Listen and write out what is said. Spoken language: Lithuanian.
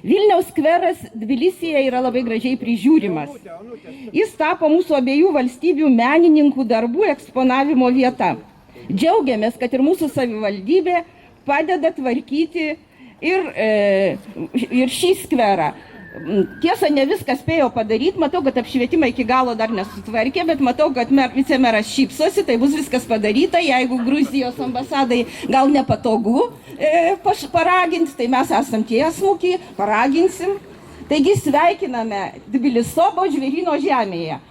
Vilniaus skveras Tbilisyje yra labai gražiai prižiūrimas. Jis tapo mūsų abiejų valstybių menininkų darbų eksponavimo vieta. Džiaugiamės, kad ir mūsų savivaldybė padeda tvarkyti ir šį skverą. Tiesa, ne viską spėjo padaryti, matau, kad apšvietimą iki galo dar nesutvarkė, bet matau, kad vicemeras šypsosi, tai bus viskas padaryta. Jeigu Gruzijos ambasadai gal nepatogu paraginti, tai mes esam tiesmuki, paraginsim. Taigi sveikiname Tbilisobo žvėryno žemėje.